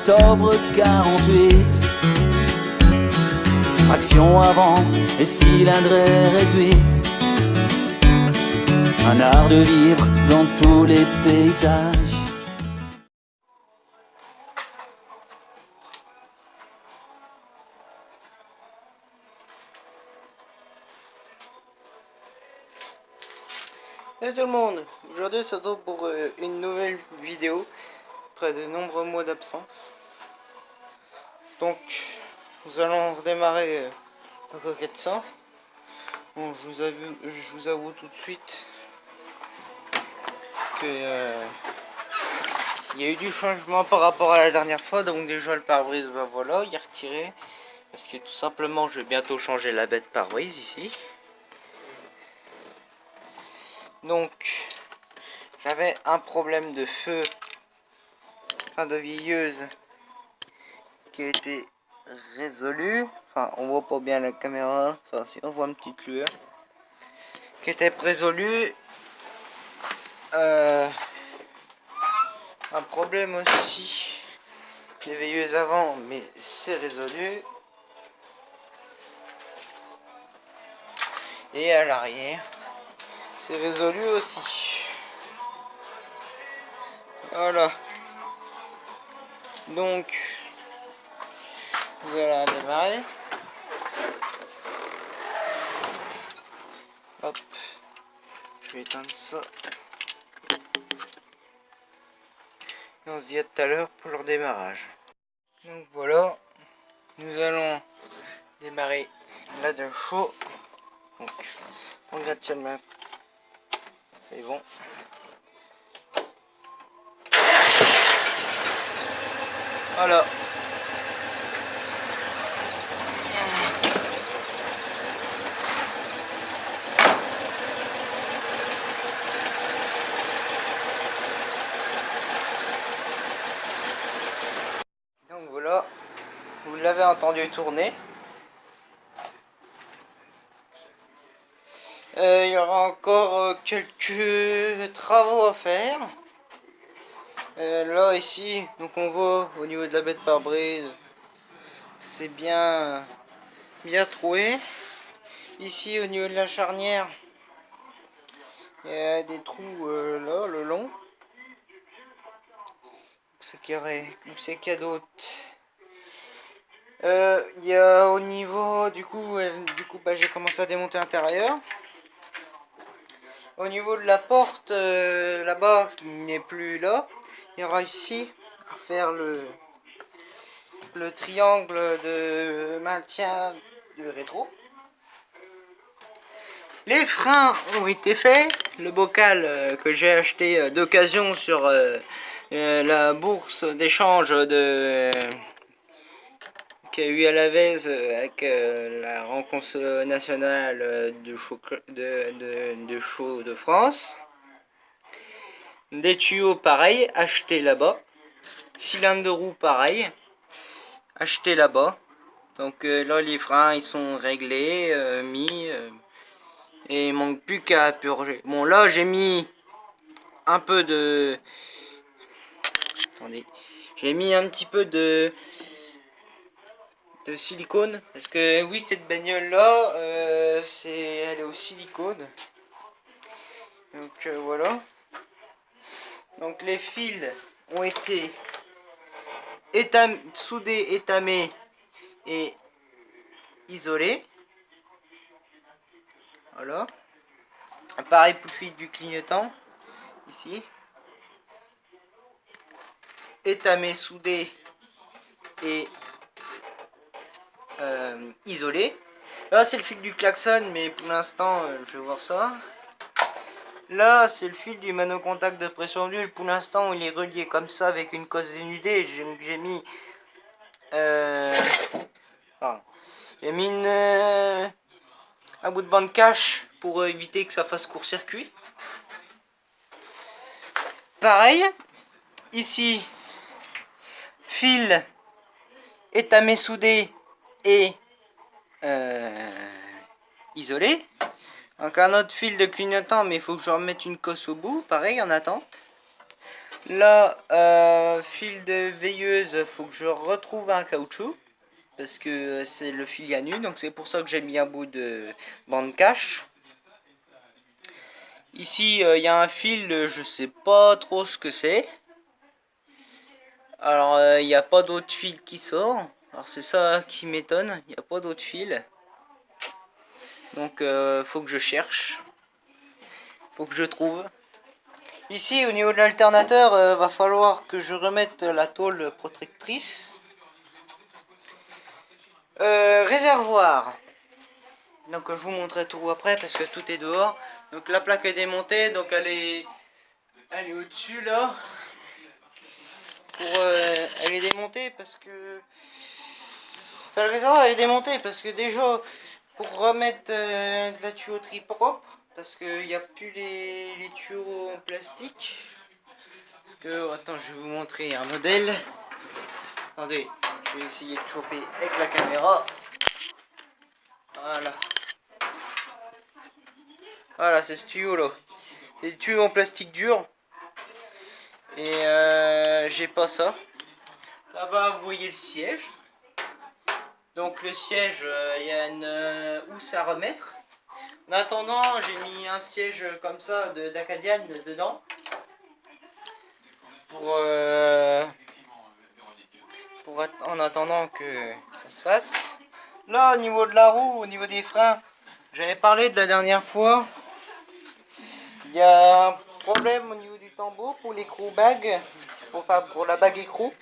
octobre 48. Traction avant et cylindrée réduite. Un art de vivre dans tous les paysages. Salut tout le monde, aujourd'hui on se retrouve pour une nouvelle vidéo après de nombreux mois d'absence. Donc nous allons redémarrer dans Coquette 100. Bon, je vous avoue tout de suite que il y a eu du changement par rapport à la dernière fois. Donc déjà le pare-brise, bah voilà, il est retiré parce que tout simplement je vais bientôt changer la bête pare-brise ici. Donc j'avais un problème de feu, enfin de veilleuse, qui a été résolu. Enfin on voit pas bien la caméra, enfin si on voit une petite lueur, qui était résolu. Un problème aussi, les veilleuses avant, mais c'est résolu. Et à l'arrière, c'est résolu aussi. Voilà. Donc, vous allez démarrer. Hop. Je vais éteindre ça. Et on se dit à tout à l'heure pour le redémarrage. Donc voilà. Nous allons démarrer là de chaud. Donc, on gratte le main. C'est bon. Voilà. Donc voilà, vous l'avez entendu tourner. Il y aura encore quelques travaux à faire. Là ici, donc on voit au niveau de la bête pare-brise, c'est bien troué. Ici au niveau de la charnière, il y a des trous là le long. C'est qu'il y a d'autres. Il y a au niveau du coup bah, j'ai commencé à démonter l'intérieur. Au niveau de la porte là-bas qui n'est plus là, il y aura ici à faire le triangle de maintien de rétro. Les freins ont été faits. Le bocal que j'ai acheté d'occasion sur la bourse d'échange qu'il y a eu à la Vèze avec la rencontre nationale de chaud de France. Des tuyaux pareils achetés là-bas. Cylindre de roue pareil acheté là-bas. Donc là les freins ils sont réglés, mis et il manque plus qu'à purger. Bon là j'ai mis un peu de... Attendez. J'ai mis un petit peu de silicone parce que oui cette bagnole là elle est au silicone. Donc voilà. Donc les fils ont été soudés, étamés et isolés. Voilà. Pareil pour le fil du clignotant. Ici. Étamé, soudé et isolé. Là c'est le fil du klaxon, mais pour l'instant je vais voir ça. Là c'est le fil du manocontact de pression d'huile. Pour l'instant il est relié comme ça avec une cosse dénudée. J'ai mis un bout de bande cache pour éviter que ça fasse court-circuit. Pareil ici, fil étamé, soudé et isolé. Donc un autre fil de clignotant, mais il faut que je remette une cosse au bout, pareil en attente. Là, fil de veilleuse, faut que je retrouve un caoutchouc. Parce que c'est le fil à nu, donc c'est pour ça que j'ai mis un bout de bande cache. Ici, il y a un fil, je sais pas trop ce que c'est. Alors, il n'y a pas d'autre fil qui sort. Alors, c'est ça qui m'étonne, il n'y a pas d'autre fil. Donc, faut que je cherche. Faut que je trouve. Ici, au niveau de l'alternateur, va falloir que je remette la tôle protectrice. Réservoir. Donc je vous montrerai tout après parce que tout est dehors. Donc la plaque est démontée, donc elle est au-dessus là. Elle est démontée parce que... Enfin, le réservoir est démonté parce que déjà, pour remettre de la tuyauterie propre, parce qu'il n'y a plus les tuyaux en plastique. Parce que, attends, je vais vous montrer un modèle. Attendez, je vais essayer de choper avec la caméra. Voilà. Voilà, c'est ce tuyau là. C'est des tuyaux en plastique dur. Et j'ai pas ça. Là-bas, vous voyez le siège. Donc le siège, il y a une housse à remettre. En attendant, j'ai mis un siège comme ça d'Acadian dedans. En attendant que ça se fasse. Là, au niveau de la roue, au niveau des freins, j'avais parlé de la dernière fois. Il y a un problème au niveau du tambour pour l'écrou bag, pour la bague écrou.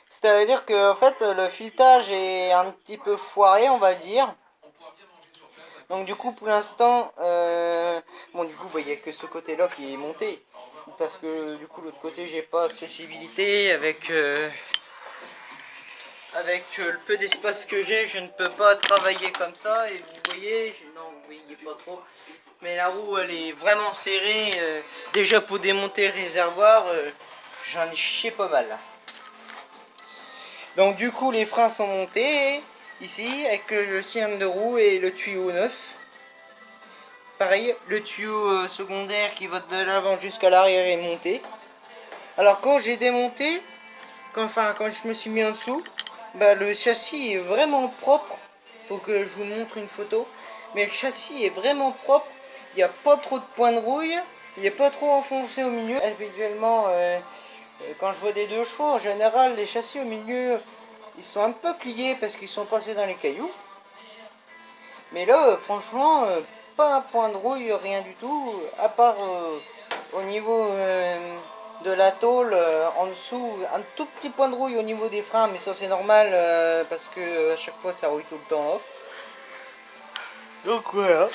C'est-à-dire que en fait, le filetage est un petit peu foiré, on va dire. Donc du coup, pour l'instant, bon du coup, il n'y a que ce côté-là qui est monté. Parce que du coup, l'autre côté, j'ai pas accessibilité avec le peu d'espace que j'ai, je ne peux pas travailler comme ça. Et vous voyez, non, vous voyez pas trop. Mais la roue, elle est vraiment serrée. Déjà pour démonter le réservoir, j'en ai chié pas mal. Donc du coup, les freins sont montés ici avec le cylindre de roue et le tuyau neuf. Pareil, le tuyau secondaire qui va de l'avant jusqu'à l'arrière est monté. Alors quand j'ai démonté, quand je me suis mis en dessous, bah, le châssis est vraiment propre. Faut que je vous montre une photo. Mais le châssis est vraiment propre. Il n'y a pas trop de points de rouille. Il n'est pas trop enfoncé au milieu. Habituellement, quand je vois des deux chevaux, en général, les châssis au milieu, ils sont un peu pliés parce qu'ils sont passés dans les cailloux. Mais là, franchement, pas un point de rouille, rien du tout. À part au niveau de la tôle, en dessous, un tout petit point de rouille au niveau des freins. Mais ça, c'est normal parce que à chaque fois, ça rouille tout le temps là. Donc voilà.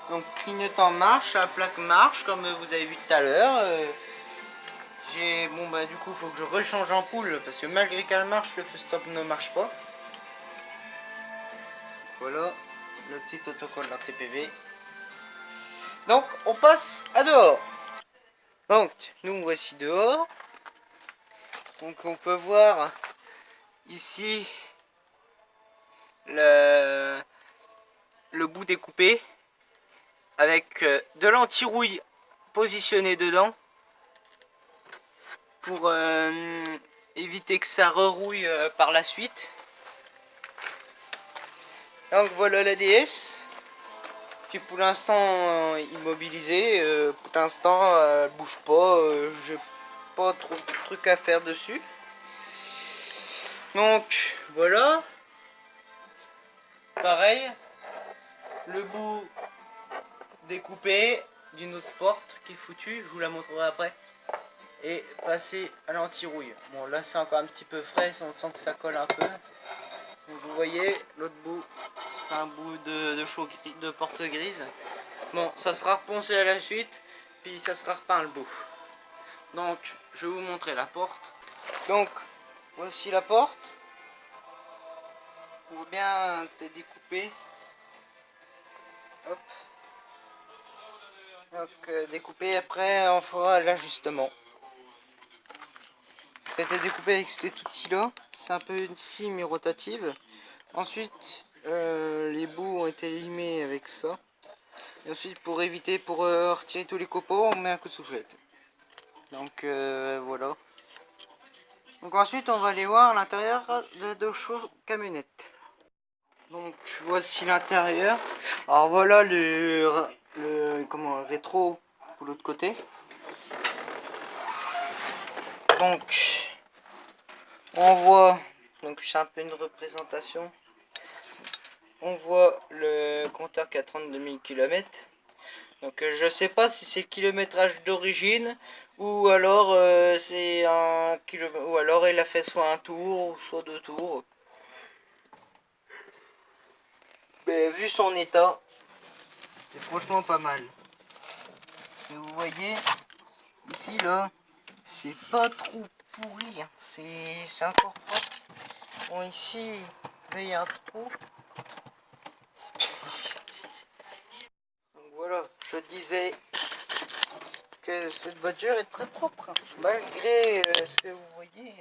Donc clignotant marche, la plaque marche comme vous avez vu tout à l'heure. Bon bah du coup faut que je rechange l'ampoule parce que malgré qu'elle marche, le feu stop ne marche pas. Voilà le petit autocollant TPV. Donc on passe à dehors. Donc nous voici dehors. Donc on peut voir ici le bout découpé avec de l'anti-rouille positionné dedans pour éviter que ça rerouille par la suite. Donc voilà la DS qui est pour l'instant immobilisée. Pour l'instant elle bouge pas. J'ai pas trop de trucs à faire dessus. Donc voilà. Pareil. Le bout découpé d'une autre porte qui est foutue. Je vous la montrerai après. Et passer à l'anti-rouille. Bon là c'est encore un petit peu frais. On sent que ça colle un peu. Donc, vous voyez l'autre bout. C'est un bout de porte grise. Bon, ça sera reponcé à la suite, puis ça sera repeint le bout. Donc, je vais vous montrer la porte. Donc, voici la porte. On voit bien découpé. Hop. Donc, découpé, après on fera l'ajustement. Ça a été découpé avec cet outil-là. C'est un peu une scie mais rotative. Ensuite, les bouts ont été limés avec ça. Et ensuite, pour retirer tous les copeaux, on met un coup de soufflette. Donc voilà. Donc ensuite on va aller voir l'intérieur de Dosho camionnette. Donc voici l'intérieur. Alors voilà le rétro de l'autre côté. Donc on voit, donc c'est un peu une représentation. On voit le compteur qui a 32 000 km. Donc je sais pas si c'est le kilométrage d'origine ou alors c'est un kilomètre, ou alors il a fait soit un tour ou soit 2 tours. Mais vu son état, c'est franchement pas mal. Parce que vous voyez ici là, c'est pas trop pourri, hein. C'est encore propre. Bon ici, là il y a un trou. Donc voilà, je disais que cette voiture est très propre, hein. Malgré ce que vous voyez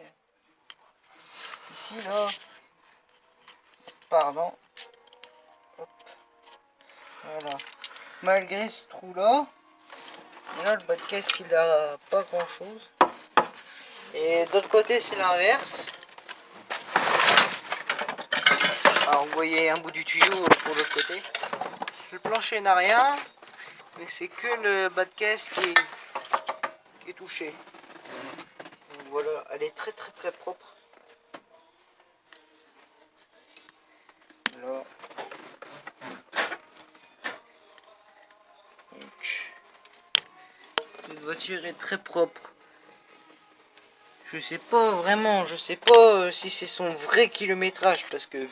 ici là. Pardon. Hop. Voilà. Malgré ce trou là, le bas de caisse il a pas grand chose. Et d'autre côté c'est l'inverse. Alors vous voyez un bout du tuyau pour l'autre côté. Le plancher n'a rien, mais c'est que le bas de caisse qui est touché. Donc voilà, elle est très très très propre. Voilà. Donc, cette voiture est très propre. Je sais pas vraiment, je sais pas si c'est son vrai kilométrage parce que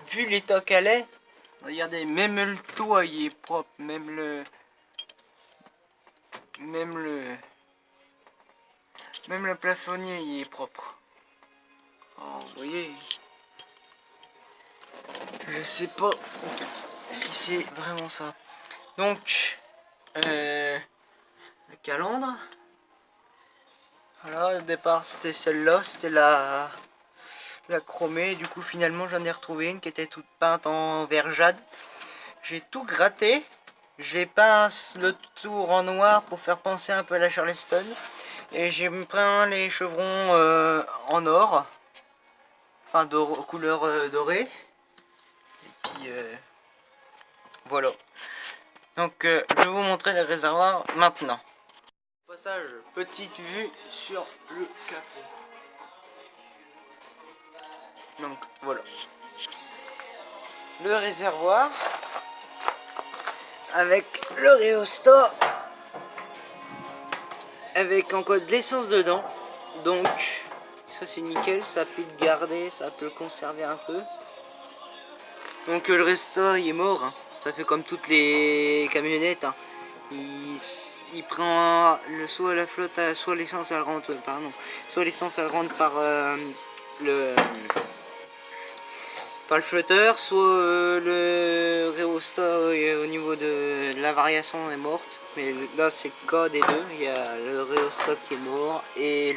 vu l'état qu'elle est, regardez, même le toit il est propre, même le plafonnier il est propre. Oh, vous voyez, je sais pas si c'est vraiment ça. Donc le calandre. Voilà, au départ c'était celle-là, c'était la chromée. Du coup finalement j'en ai retrouvé une qui était toute peinte en vert jade. J'ai tout gratté, j'ai peint le tour en noir pour faire penser un peu à la Charleston. Et j'ai peint les chevrons en or, enfin couleur dorée. Et puis voilà. Donc je vais vous montrer les réservoirs maintenant. Passage, petite vue sur le capot. Donc voilà. Le réservoir avec le rhéostat avec encore de l'essence dedans. Donc ça c'est nickel, ça peut le garder, ça peut le conserver un peu. Donc le rhéostat il est mort, hein. Ça fait comme toutes les camionnettes, hein. Il prend soit la flotte, soit l'essence elle rentre, pardon, soit l'essence elle rentre par le flotteur, soit le rhéostat au niveau de la variation est morte. Mais là c'est le cas des deux, il y a le rhéostat qui est mort et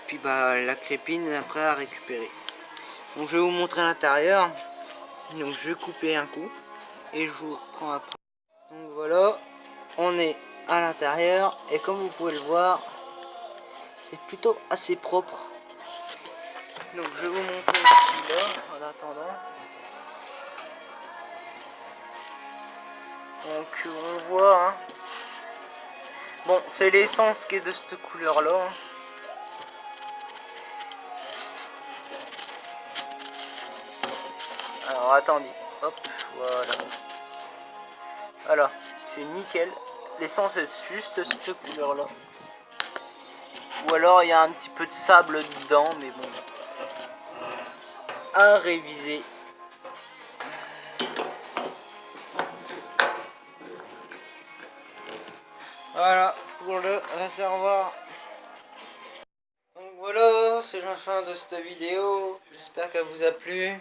puis bah la crépine après à récupérer. Donc je vais vous montrer l'intérieur. Donc je vais couper un coup et je vous reprends après. Donc voilà, on est à l'intérieur et comme vous pouvez le voir, c'est plutôt assez propre. Donc je vais vous montrer ici là en attendant. Donc on voit, hein. Bon, c'est l'essence qui est de cette couleur là, hein. Alors attendez, hop, voilà. Voilà, c'est nickel. L'essence est juste cette couleur là. Ou alors il y a un petit peu de sable dedans, mais bon. À réviser. Voilà pour le réservoir. Donc voilà, c'est la fin de cette vidéo. J'espère qu'elle vous a plu.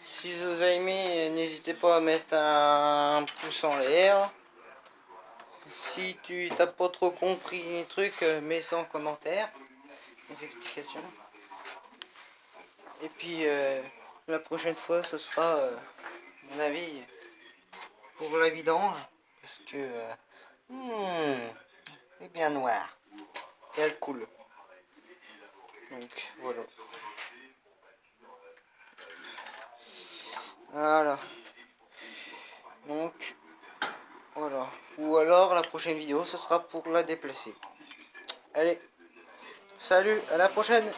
Si vous avez aimé, n'hésitez pas à mettre un pouce en l'air. Si tu n'as pas trop compris les trucs, mets ça en commentaire, les explications. Et puis la prochaine fois, ce sera, à mon avis, la vidange. Parce que... c'est bien noir. Et elle coule. Donc voilà. Voilà. Donc voilà. Ou alors la prochaine vidéo ce sera pour la déplacer. Allez. Salut, à la prochaine.